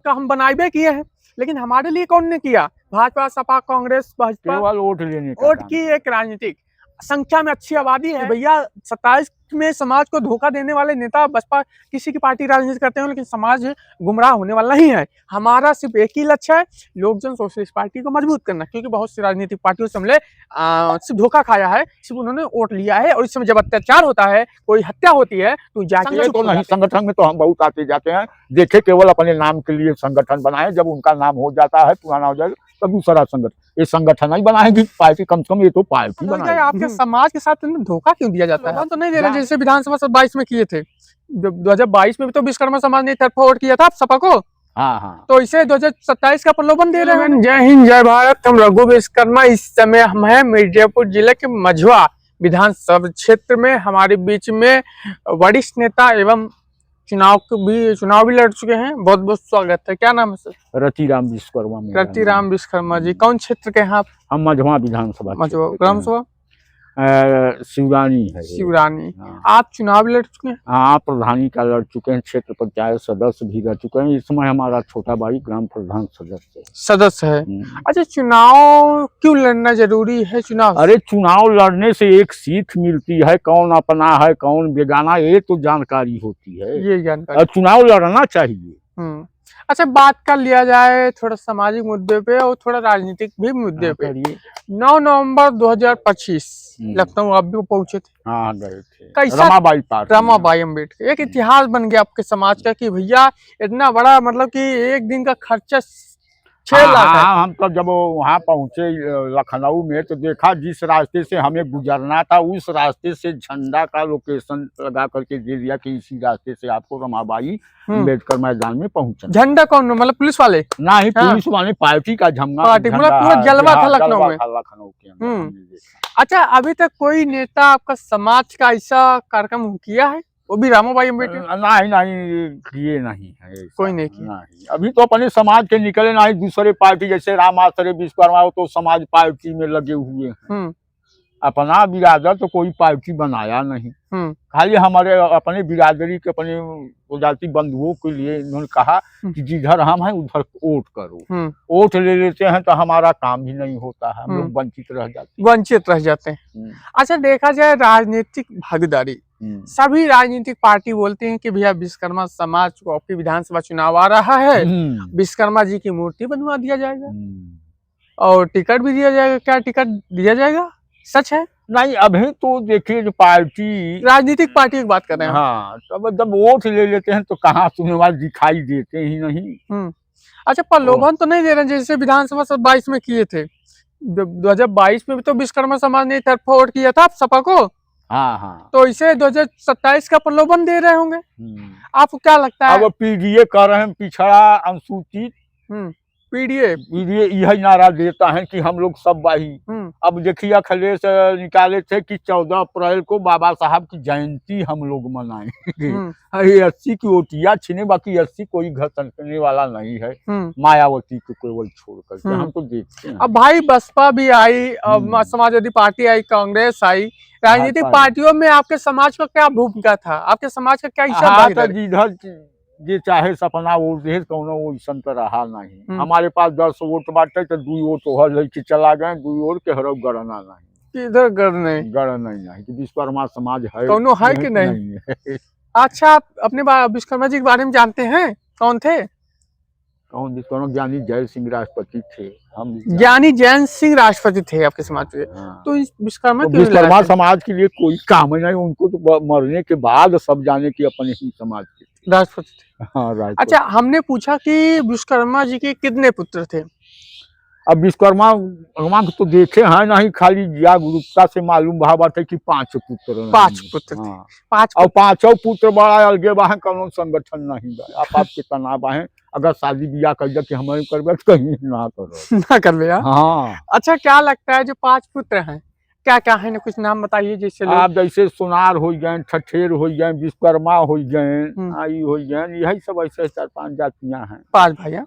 का हम बनाए किए हैं, लेकिन हमारे लिए कौन ने किया? भाजपा, सपा, कांग्रेस, भाजपा। केवल वोट लेने का वोट काम। की एक राजनीतिक संख्या में अच्छी आबादी है भैया। 27 में समाज को धोखा देने वाले नेता बसपा किसी की पार्टी राजनीति करते हो, लेकिन समाज गुमराह होने वाला नहीं है। हमारा सिर्फ एक ही लक्ष्य है, लोक जन सोशलिस्ट पार्टी को मजबूत करना, क्योंकि बहुत सी राजनीतिक पार्टियों से हमने सिर्फ धोखा खाया है, सिर्फ उन्होंने वोट लिया है। और इस समय जब अत्याचार होता है, कोई हत्या होती है, तो जाके तो नहीं, संगठन में तो हम बहुत आते जाते हैं, देखे केवल अपने नाम के लिए संगठन बनाए, जब उनका नाम हो जाता है, पुराना हो जाएगा, तो दूसरा संगठन। ये संगठन नहीं बनाएगी पार्टी, कम से कम ये तो पार्टी बनाएगी। आपके समाज के साथ धोखा क्यों दिया जाता है? तो नहीं दे रहे, जैसे विधानसभा 22 में किए थे। 2022 में भी तो विश्वकर्मा समाज ने तरफा वोट किया था सपा को। हाँ। तो इसे 2027 का प्रलोभन दे रहे हैं। जय हिंद, जय भारत। हम रघु विश्वकर्मा। इस समय हम हैं मिर्जापुर जिले के मझवा विधानसभा क्षेत्र में। हमारे बीच में वरिष्ठ नेता एवं चुनाव भी लड़ चुके हैं। बहुत बहुत स्वागत है। क्या नाम है सर? रतिराम विश्वकर्मा। रतिराम विश्वकर्मा जी, कौन क्षेत्र के हैं आप? हम मझवा विधानसभा। मझवा ग्राम सभा शिवरानी है। शिवरानी। हाँ। आप चुनाव लड़ चुके हैं? हाँ, प्रधानी का लड़ चुके हैं, क्षेत्र पंचायत सदस्य भी रह चुके हैं। इस समय हमारा छोटा भाई ग्राम प्रधान सदस्य है। अच्छा, चुनाव क्यों लड़ना जरूरी है? चुनाव, अरे चुनाव लड़ने से एक सीख मिलती है, कौन अपना है कौन बेगाना, ये तो जानकारी होती है। ये जानकारी, चुनाव लड़ना चाहिए। अच्छा, बात कर लिया जाए थोड़ा सामाजिक मुद्दे पे और थोड़ा राजनीतिक भी मुद्दे पे। 9 नवंबर 2025 लखनऊ आप भी पहुंचे थे। हाँ, गए थे। कैसा? रमाबाई अम्बेडकर। एक इतिहास इतिहास बन गया आपके समाज का कि भैया इतना बड़ा, मतलब कि एक दिन का खर्चा 6 लाख है। हम तो जब वहाँ पहुँचे लखनऊ में, तो देखा जिस रास्ते से हमें गुजरना था, उस रास्ते से झंडा का लोकेशन लगा करके दे दिया कि इसी रास्ते से आपको रमाबाई अम्बेडकर मैदान में पहुँचना। झंडा कौन, मतलब पुलिस वाले? नहीं, पुलिस वाले, पार्टी का झंडा, पूरा जलवा था लखनऊ में। लखनऊ के अंदर। अच्छा, अभी तक कोई नेता आपका समाज का ऐसा कार्यक्रम किया है, वो भी रमाबाई अम्बेडकर? नहीं, किए नहीं है, कोई नहीं किया। नहीं, अभी तो अपने समाज के निकले नहीं। दूसरे पार्टी जैसे राम आश्रय विश्वकर्मा तो समाज पार्टी में लगे हुए हैं। अपना बिरादर तो कोई पार्टी बनाया नहीं। खाली हमारे अपने बिरादरी के, अपने जाति बंधुओं के लिए इन्होंने कहा कि जिधर हम हैं उधर वोट करो। वोट ले लेते हैं तो हमारा काम भी नहीं होता है, हम लोग वंचित रह जाते हैं। अच्छा, देखा जाए राजनीतिक भागीदारी, सभी राजनीतिक पार्टी बोलते हैं कि भैया विश्वकर्मा समाज को, आपकी विधानसभा चुनाव आ रहा है, विश्वकर्मा जी की मूर्ति बनवा दिया जाएगा और टिकट भी दिया जाएगा। क्या टिकट दिया जाएगा? सच है? नहीं, अभी तो देखिए जो पार्टी, राजनीतिक पार्टी की बात कर रहे हैं। हाँ, तब जब वोट ले लेते हैं तो कहाँ सुनने वाले दिखाई देते ही नहीं। अच्छा, प्रलोभन तो नहीं दे रहे जैसे विधानसभा 22 में किए थे? 2022 में भी तो विश्वकर्मा समाज ने तरफा वोट किया था सपा को। हाँ। तो इसे 2027 का प्रलोभन दे रहे होंगे। आपको क्या लगता है? अब पीडीए कर रहे हैं, पिछड़ा अनुसूचित। पीडीए यही नारा देता है कि हम लोग सब भाई। अब देखिए अखिलेश निकाले थे कि 14 अप्रैल को बाबा साहब की जयंती हम लोग मनाएंगे। 80 की वोटियां छीने, बाकी 80 कोई घर करने वाला नहीं है, मायावती को केवल छोड़ करके। हम तो देखते हैं। अब भाई बसपा भी आई, समाजवादी पार्टी आई, कांग्रेस आई। राजनीतिक पार्टियों में आपके समाज का क्या भूमिका था? आपके समाज का क्या हिस्सा? जिधर जे चाहे सपना वोट दे, कौनो वैसा तो रहा नहीं। हमारे पास 10 वोट बांटे तो 2 वोट हर लेके चला गए, 2 वोट के हरब गणना नहीं। इधर गण नहीं कि विश्वकर्मा समाज है, कौनो है कि नहीं है। अच्छा, आप अपने विश्वकर्मा जी के बारे में जानते हैं? कौन थे? कौन विश्वकर्मा? ज्ञानी जैन सिंह राष्ट्रपति थे। हम ज्ञानी जैन सिंह राष्ट्रपति थे आपके समाज के। तो विश्वकर्मा समाज के लिए कोई काम नहीं, उनको तो मरने के बाद सब जाने की अपने ही समाज के राष्ट्रपति थे। हाँ, राष्ट्रपति। अच्छा, हमने पूछा कि विश्वकर्मा जी के कितने पुत्र थे? अब विश्वकर्मा भगवान को तो देखे हैं नहीं, खाली जागरूकता से मालूम बात है कि 5 पुत्र थे। 5 और 5 पुत्र बड़ा अलगे बाहे, कौन संगठन नहीं बा। आपके तनाव बाहे, अगर शादी ब्याह कर दे कि हमें करबे तो कहीं ना करो, ना करबे। हाँ। अच्छा, क्या लगता है जो 5 पुत्र हैं, क्या है ना, कुछ नाम बताइए। जैसे आप जैसे सोनार हो गए, ठठेर हो गए, विश्वकर्मा हो गए, आई हो गए, यही सब ऐसे 4-5 जातियां हैं। 5 भाइयां।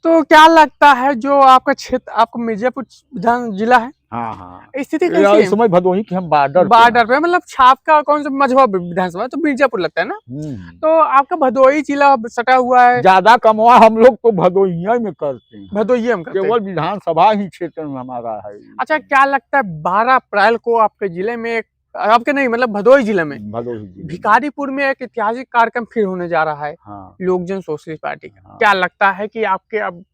तो क्या लगता है जो आपका क्षेत्र, आपका मिर्जापुर विधान जिला है, हाँ हाँ, स्थिति कैसी इस है समय भदोही के हम बॉर्डर बॉर्डर पे? मतलब छाप का कौन सा मझवा विधानसभा तो मिर्जापुर लगता है ना? हम्म। तो आपका भदोही जिला सटा हुआ है, ज्यादा कमवा हम लोग तो भदोहिया में करते हैं, भदोही हम करते हैं। केवल विधानसभा ही क्षेत्र में हमारा है। अच्छा, क्या लगता है 12 अप्रैल को आपके जिले में आपके नहीं मतलब भदोही जिले में भदोही जिले में। भिखारीपुर में एक ऐतिहासिक कार्यक्रम फिर होने जा रहा है हाँ लोक जन सोशलिस्ट पार्टी का। हाँ। क्या लगता है कि आपके अब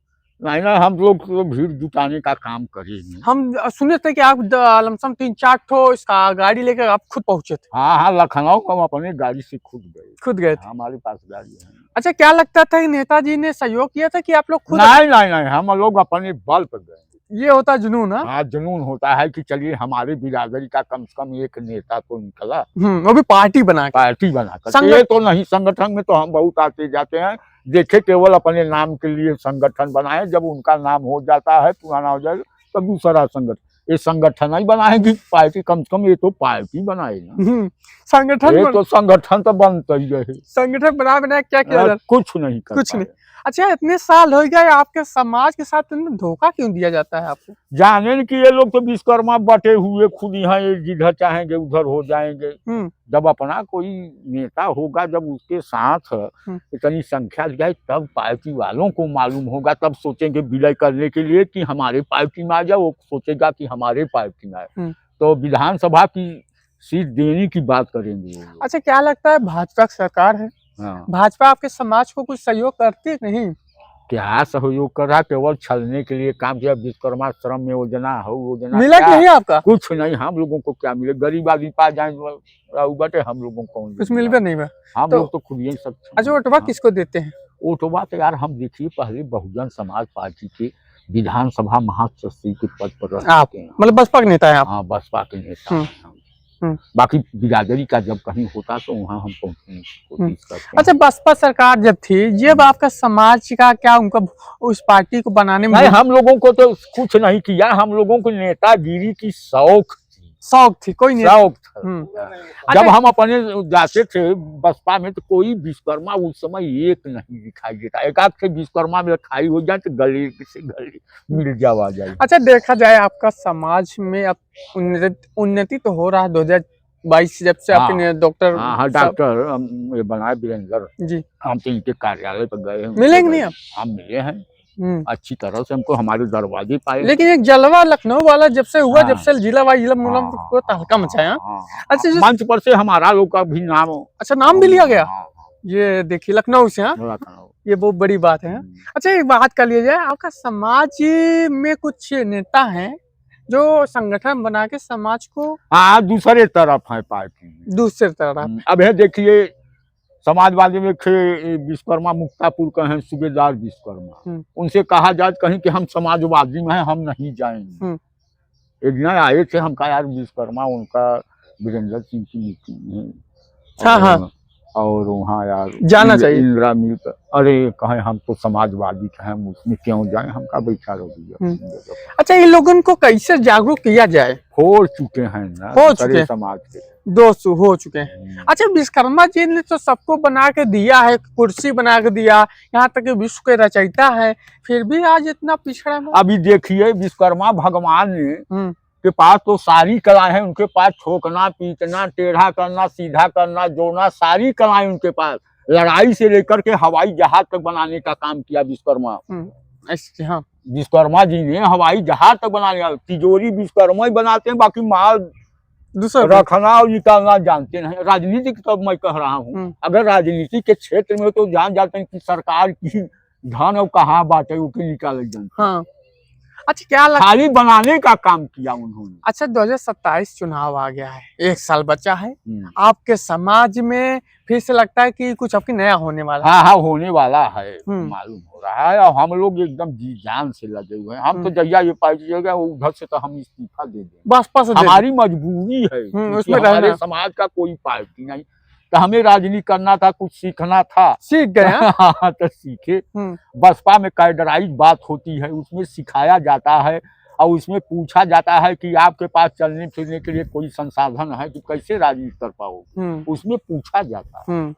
नहीं ना, हम लोग तो भीड़ जुटाने का काम करेंगे। हम सुने थे कि आप लमसम 3-4 ठो इसका गाड़ी लेकर आप खुद पहुंचे थे, हाँ हाँ, लखनऊ को हम अपनी गाड़ी से खुद गए, खुद गए थे। हमारे पास गाड़ी है। अच्छा, क्या लगता था कि नेताजी ने सहयोग किया था कि आप लोग खुद? नहीं नहीं नहीं, हम लोग अपने बल पर गए। ये होता जुनून है। हाँ, जुनून होता है कि चलिए हमारे बिरादरी का कम से कम एक नेता तो निकला, वो भी पार्टी बना के। पार्टी बनाकर। ये तो नहीं, संगठन में तो हम बहुत आते जाते हैं, देखे केवल अपने नाम के लिए संगठन बनाए, जब उनका नाम हो जाता है, पुराना हो जाएगा, तब दूसरा संगठन। ये संगठन ही बनाएगी पार्टी, कम से कम ये तो पार्टी बनाएगा। संगठन संगठन तो बनता ही है, संगठन बना क्या किया? कुछ नहीं कर कुछ पाए। नहीं। अच्छा, इतने साल हो गए, आपके समाज के साथ इतना धोखा क्यों दिया जाता है आपको? जाने कि ये लोग तो विश्वकर्मा बटे हुए खुद यहाँ, ये जिधर चाहेंगे उधर हो जाएंगे। जब अपना कोई नेता होगा, जब उसके साथ इतनी संख्या जाए, तब पार्टी वालों को मालूम होगा, तब सोचेंगे विलय करने के लिए कि हमारे पार्टी में आ जाए, वो सोचेगा कि हमारे पार्टी में आए, तो विधानसभा की सीट देने की बात करेंगे। अच्छा, क्या लगता है भाजपा की सरकार है, हाँ, भाजपा आपके समाज को कुछ सहयोग करती है नहीं? क्या सहयोग कर रहा, केवल छलने के लिए काम किया। विश्वकर्मा श्रम योजना हो, योजना मिला कि नहीं आपका? कुछ नहीं, हम लोगों को क्या मिले, गरीब आदमी पास जाए बटे, हम लोगों को कुछ मिल भी नहीं बा। हम लोग तो खुद ही सक्षम। अच्छा, वोटवा किसको देते हैं? वोटवा तो यार हम देखिए, पहले बहुजन समाज पार्टी के विधानसभा महासचिव के पद पर आप मतलब बसपा के नेता है आप? हाँ, बसपा के नेता। बाकी बिरादरी का जब कहीं होता तो वहाँ हम पहुँचने की कोशिश करते हैं। अच्छा, बसपा सरकार जब थी, जब आपका समाज का क्या उनका उस पार्टी को बनाने में? नहीं, हम लोगों को तो कुछ नहीं किया, हम लोगों को नेतागिरी की शौक थी, कोई शौक था। जब हम अपने जाते थे बसपा में, तो कोई विश्वकर्मा उस समय एक नहीं दिखाई देता, एक आध से विश्वकर्मा में खाई हो जाए तो गले से गले मिल जावा जाए। अच्छा, देखा जाए आपका समाज में अब उन्नति तो हो रहा है 2022 जब से आपके डॉक्टर डॉक्टर ये बनाए वीरेंद्र जी, हम तो इनके कार्यालय पर गए हैं। मिलेंगे नहीं आप? हम मिले हैं, अच्छी तरह से हमको हमारे दरवाजे पाए। लेकिन एक जलवा लखनऊ वाला जब से हुआ, जब से जिला पूरा तहलका मचाया। अच्छा, मंच पर से हमारा लोग का भी नाम, अच्छा नाम भी लिया गया। ये देखिए लखनऊ से, ये बहुत बड़ी बात है। अच्छा, एक बात कर लिया जाए, आपका समाज में कुछ नेता हैं जो संगठन बना के समाज को दूसरे तरफ है पार्टी, दूसरे तरफ। अब है देखिए, समाजवादी में विश्वकर्मा मुक्तापुर का है सूबेदार विश्वकर्मा, उनसे कहा जाए कहीं कि हम समाजवादी में हैं, हम नहीं जाएंगे। एक दिन आए थे, हम कहा यार विश्वकर्मा उनका वीरेंद्र सिंह की मीटिंग है, और वहाँ यार जाना चाहिए, इंदिरा मिल कर, अरे कहे हम तो समाजवादी के हैं, उसमें क्यों जाए, हम कहा बैठा रहो। अच्छा, इन लोगों को कैसे जागरूक किया जाए? हो चुके हैं ना, हो चुके समाज के दोस्त हो चुके हैं। अच्छा, विश्वकर्मा जी ने तो सबको बना के दिया है, कुर्सी बना के दिया, यहाँ तक कि विश्व के रचयिता है, फिर भी आज इतना पिछड़ा है। अभी देखिए, विश्वकर्मा भगवान ने के पास तो सारी कलाएं हैं, उनके पास ठोकना, पीटना, टेढ़ा करना, सीधा करना, जोड़ना, सारी कलाएं उनके पास, लड़ाई से लेकर के हवाई जहाज तक बनाने का काम किया विश्वकर्मा। हाँ, विश्वकर्मा जी ने हवाई जहाज तक बना लिया। तिजोरी विश्वकर्मा ही बनाते हैं, बाकी माल दूसरा रखना और निकालना जानते नहीं। राजनीति की तो मैं कह रहा हूँ, अगर राजनीति के क्षेत्र में तो जान जाते हैं कि सरकार की धन और कहाँ बांटे उनके निकाले जानते। हाँ। अच्छा, क्या खाली बनाने का काम किया उन्होंने। अच्छा, 2027 चुनाव आ गया है, एक साल बचा है, आपके समाज में फिर से लगता है कि कुछ आपकी नया होने वाला है? हाँ, होने वाला है, मालूम हो रहा है, और हम लोग एकदम जी जान से लगे हुए हैं। हम तो जैया ये पार्टी जगह उधर से तो हम इस्तीफा दे दें, बसपा से हमारी मजबूरी है, उसमें हमारे समाज का कोई पार्टी नहीं, तो हमें राजनीति करना था, कुछ सीखना था, सीख गए। तो सीखे। बसपा में कैडराइज बात होती है, उसमें सिखाया जाता है, और उसमें पूछा जाता है कि आपके पास चलने फिरने के लिए कोई संसाधन है कि कैसे राजनीति कर पाओ, उसमें पूछा जाता है।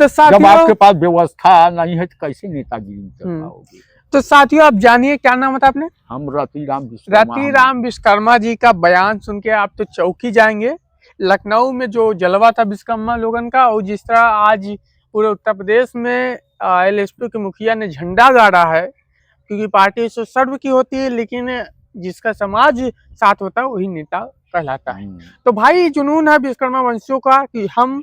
तो जब साथियों आपके पास व्यवस्था नहीं है तो कैसे नेतागिरी कर पाओगे। तो साथियों आप जानिए, क्या नाम था आपने? हम रतिराम विश्वकर्मा। रतिराम विश्वकर्मा जी का बयान सुन के आप तो चौंकी जाएंगे। लखनऊ में जो जलवा था विश्वकर्मा लोगन का, और जिस तरह आज पूरे उत्तर प्रदेश में एलएसपी के मुखिया ने झंडा गाड़ा है, क्योंकि पार्टी तो सर्व की होती है, लेकिन जिसका समाज साथ होता है वही नेता कहलाता है। तो भाई जुनून है विश्वकर्मा वंशियों का कि हम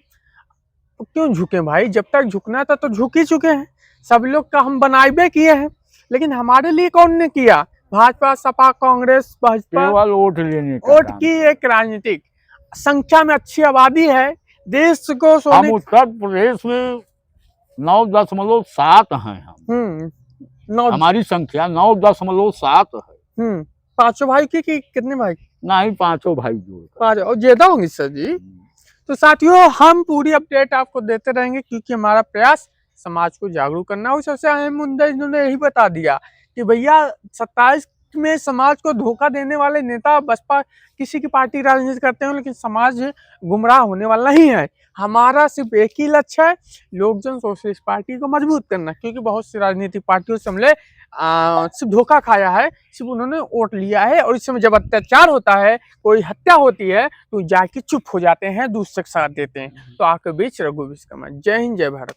क्यों झुके भाई, जब तक झुकना था तो झुक ही चुके हैं। सब लोग का हम बनाए किए हैं, लेकिन हमारे लिए कौन ने किया? भाजपा, सपा, कांग्रेस, भाजपा, केवल वोट लेने का वोट काम। की एक राजनीतिक संख्या में अच्छी आबादी है, देश को हम सोने। उत्तर प्रदेश में 9.7 हैं हम। हमारी संख्या 9.7 है। पांचों भाई की कि कितने भाई? नहीं, 5 भाई जोड़। पांच और ज्यादा होंगे सर जी। तो साथियों हम पूरी अपडेट आपको देते रहेंगे, क्योंकि हमारा प्रयास समाज को जागरूक करना है। और सबसे अहम मुद्दा इन्होंने यही बता दिया कि भैया 27 में समाज को धोखा देने वाले नेता बसपा किसी की पार्टी राजनीति करते हैं, लेकिन समाज गुमराह होने वाला नहीं है। हमारा सिर्फ एक ही लक्ष्य है, लोक जन सोशलिस्ट पार्टी को मजबूत करना, क्योंकि बहुत सी राजनीतिक पार्टियों से हमने सिर्फ धोखा खाया है, सिर्फ उन्होंने वोट लिया है। और इस समय जब अत्याचार होता है, कोई हत्या होती है, तो जाके चुप हो जाते हैं, दूसरे का साथ देते हैं। तो आपके बीच रघु विश्वकर्मा। जय हिंद, जय भारत।